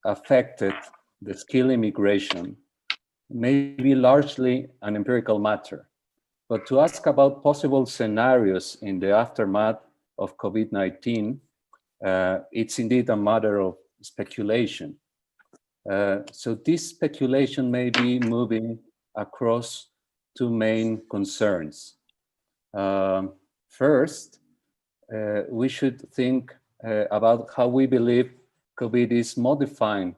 affected the skill immigration may be largely an empirical matter, but to ask about possible scenarios in the aftermath of COVID-19, it's indeed a matter of speculation. So this speculation may be moving across two main concerns. First, we should think about how we believe COVID is modifying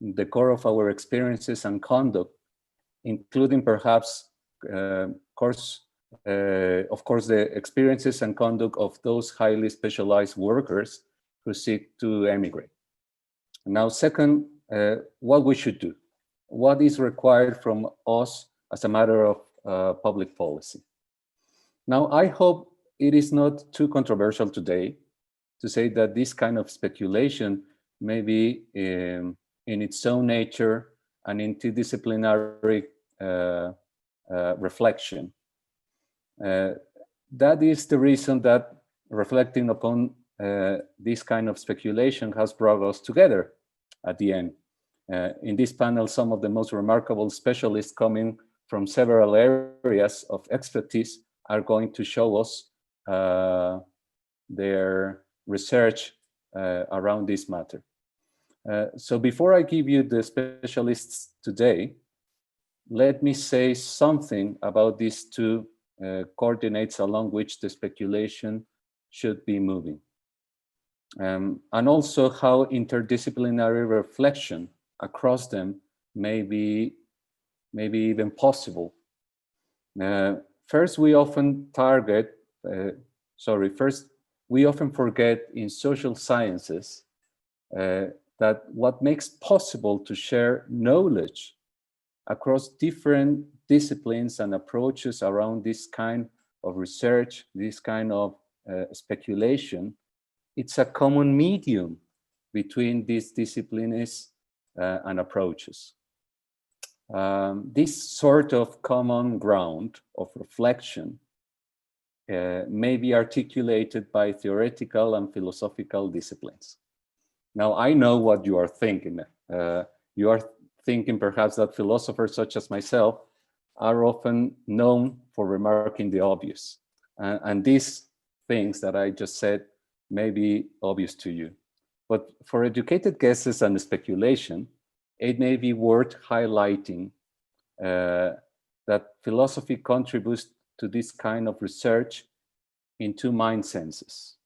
the core of our experiences and conduct, including perhaps, of course, the experiences and conduct of those highly specialized workers who seek to emigrate. Now, second, what we should do, what is required from us as a matter of public policy. Now, I hope it is not too controversial today to say that this kind of speculation may be in its own nature an interdisciplinary reflection. That is the reason that reflecting upon this kind of speculation has brought us together at the end. In this panel, some of the most remarkable specialists coming from several areas of expertise are going to show us their research around this matter. So before I give you the specialists today, let me say something about these two coordinates along which the speculation should be moving. And also how interdisciplinary reflection across them may be even possible. First, we often forget in social sciences that what makes possible to share knowledge across different disciplines and approaches around this kind of research, this kind of speculation, it's a common medium between these disciplines and approaches. This sort of common ground of reflection may be articulated by theoretical and philosophical disciplines. Now, I know what you are thinking. You are thinking perhaps that philosophers such as myself are often known for remarking the obvious. And these things that I just said may be obvious to you. But for educated guesses and speculation, it may be worth highlighting that philosophy contributes to this kind of research in two mind senses.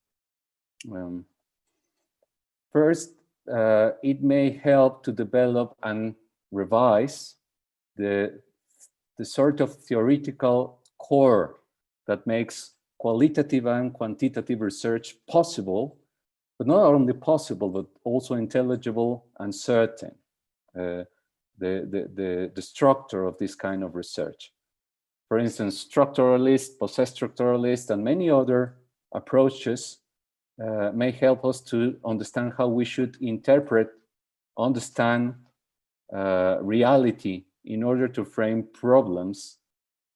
First, it may help to develop and revise the sort of theoretical core that makes qualitative and quantitative research possible, but not only possible, but also intelligible and certain. The structure of this kind of research. For instance, structuralist, post-structuralist, and many other approaches may help us to understand how we should interpret, understand reality in order to frame problems,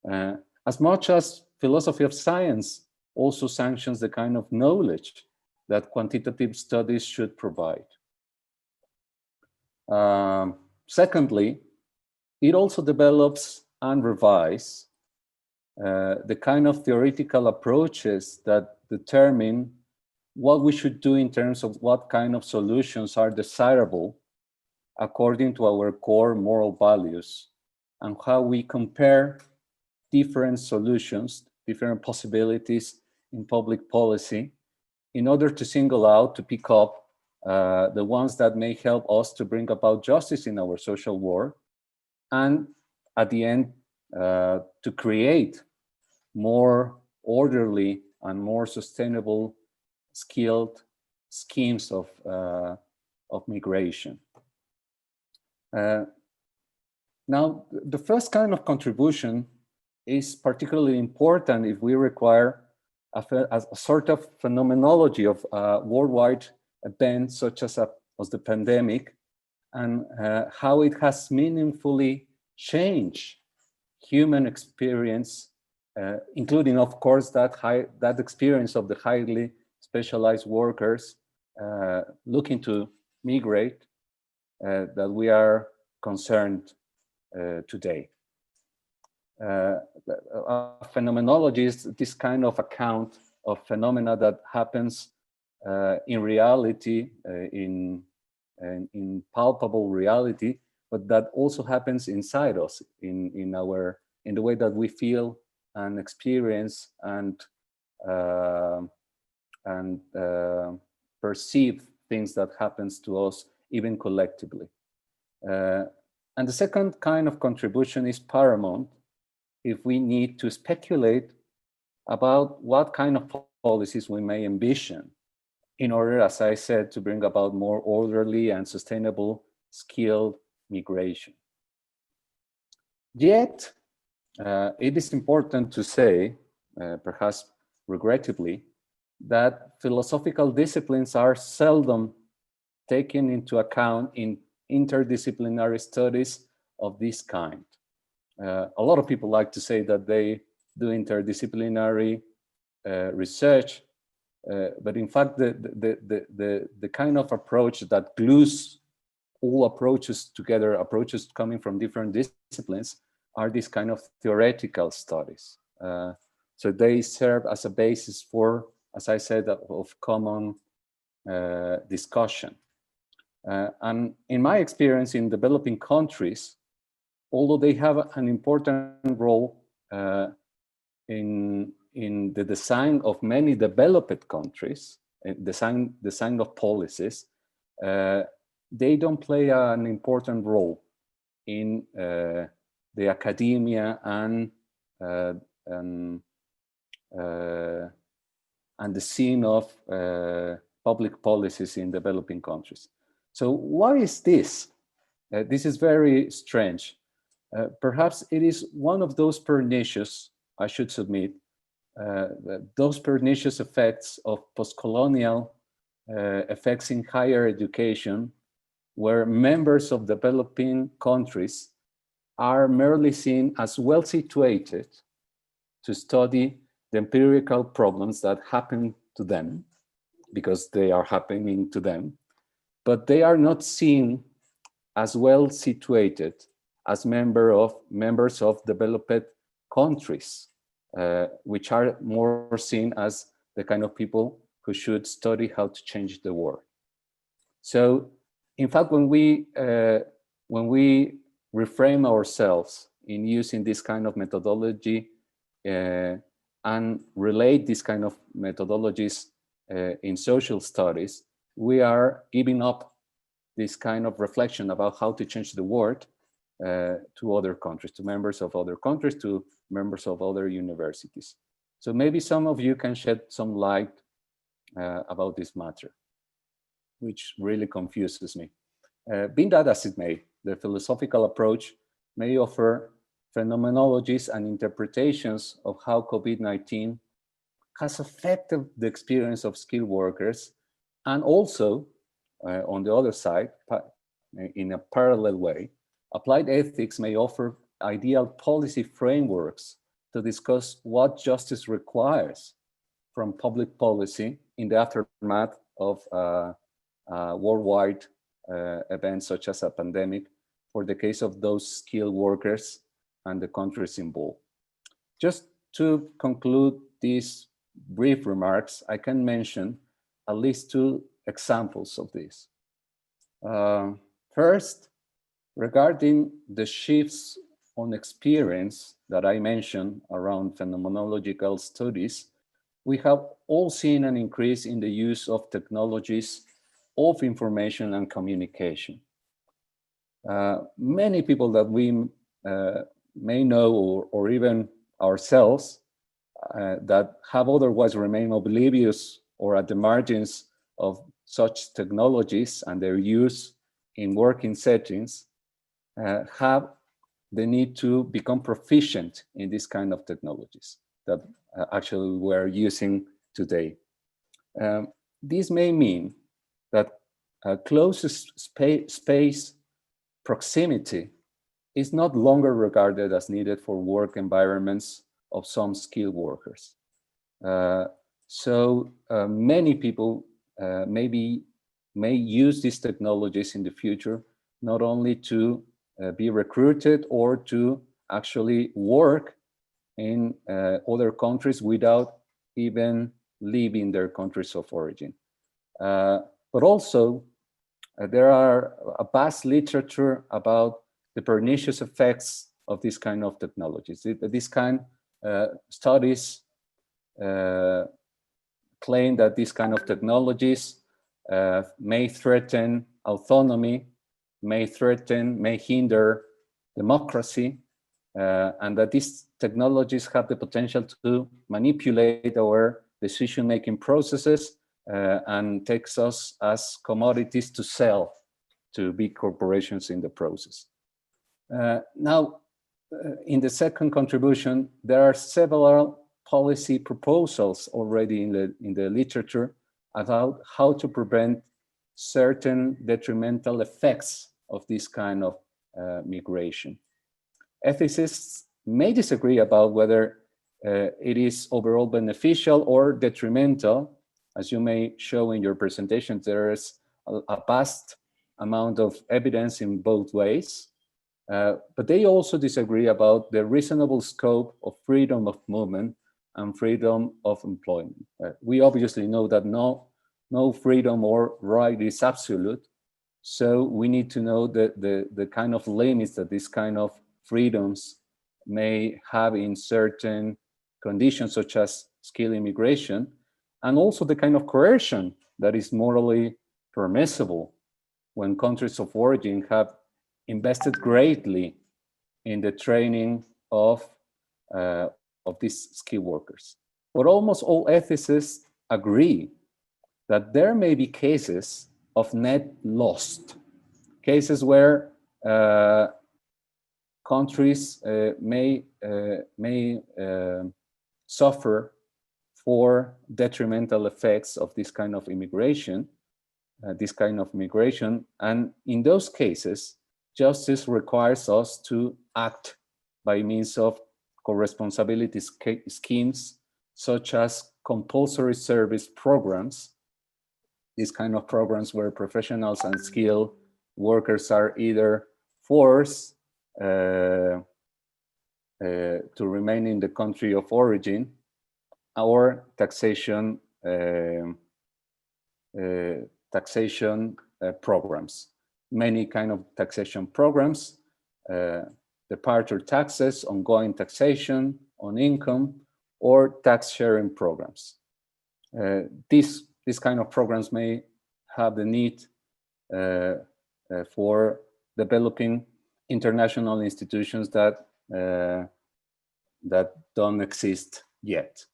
as much as philosophy of science also sanctions the kind of knowledge that quantitative studies should provide. Secondly, it also develops and revises the kind of theoretical approaches that determine what we should do in terms of what kind of solutions are desirable according to our core moral values, and how we compare different solutions, different possibilities in public policy in order to single out, to pick up the ones that may help us to bring about justice in our social world, and at the end, to create more orderly and more sustainable, skilled schemes of migration. Now, the first kind of contribution is particularly important if we require a sort of phenomenology of worldwide events such as the pandemic, and how it has meaningfully changed human experience, including, of course, that experience of the highly specialized workers looking to migrate, that we are concerned today. Phenomenology is this kind of account of phenomena that happens in reality, in palpable reality, but that also happens inside us, in the way that we feel and experience and perceive things that happens to us, even collectively. And the second kind of contribution is paramount if we need to speculate about what kind of policies we may envision in order, as I said, to bring about more orderly and sustainable skilled migration. Yet, it is important to say, perhaps regrettably, that philosophical disciplines are seldom taken into account in interdisciplinary studies of this kind. A lot of people like to say that they do interdisciplinary research, but in fact, the kind of approach that glues all approaches together, approaches coming from different disciplines, are these kind of theoretical studies. So they serve as a basis for, as I said, of common discussion. And in my experience in developing countries, although they have an important role in the design of many developed countries, design of policies, they don't play an important role in the academia and the scene of public policies in developing countries. So why is this? This is very strange. Perhaps it is one of those pernicious, I should submit, those pernicious effects of postcolonial effects in higher education, where members of developing countries are merely seen as well situated to study the empirical problems that happen to them, because they are happening to them, but they are not seen as well situated as members of developed countries, which are more seen as the kind of people who should study how to change the world. So, in fact, when we reframe ourselves in using this kind of methodology and relate this kind of methodologies in social studies, we are giving up this kind of reflection about how to change the world to other countries, to members of other countries, to members of other universities. So maybe some of you can shed some light about this matter, which really confuses me. Being that as it may, the philosophical approach may offer phenomenologies and interpretations of how COVID-19 has affected the experience of skilled workers, and also, on the other side, in a parallel way, applied ethics may offer ideal policy frameworks to discuss what justice requires from public policy in the aftermath of worldwide events such as a pandemic, for the case of those skilled workers and the countries involved. Just to conclude these brief remarks, I can mention at least two examples of this. First, regarding the shifts on experience that I mentioned around phenomenological studies, we have all seen an increase in the use of technologies of information and communication. Many people that we may know, or even ourselves, that have otherwise remained oblivious or at the margins of such technologies and their use in working settings, have the need to become proficient in this kind of technologies that actually we're using today. This may mean that closest space proximity is not longer regarded as needed for work environments of some skilled workers. So many people may use these technologies in the future not only to be recruited or to actually work in other countries without even leaving their countries of origin. But also, there are a vast literature about the pernicious effects of this kind of technologies. This kind studies claim that these kind of technologies may threaten autonomy, may hinder democracy, and that these technologies have the potential to manipulate our decision-making processes and takes us as commodities to sell to big corporations in the process. Now, in the second contribution, there are several policy proposals already in the literature about how to prevent certain detrimental effects of this kind of migration. Ethicists may disagree about whether it is overall beneficial or detrimental. As you may show in your presentation, there is a vast amount of evidence in both ways. But they also disagree about the reasonable scope of freedom of movement and freedom of employment. We obviously know that no freedom or right is absolute. So we need to know the kind of limits that this kind of freedoms may have in certain conditions, such as skilled immigration, and also the kind of coercion that is morally permissible when countries of origin have invested greatly in the training of these skilled workers. But almost all ethicists agree that there may be cases of net loss, cases where countries may suffer for detrimental effects of this kind of immigration, and in those cases, justice requires us to act by means of co-responsibility schemes, such as compulsory service programs. These kind of programs where professionals and skilled workers are either forced to remain in the country of origin, or taxation programs. Many kind of taxation programs, departure taxes, ongoing taxation on income, or tax sharing programs. These kind of programs may have the need for developing international institutions that don't exist yet.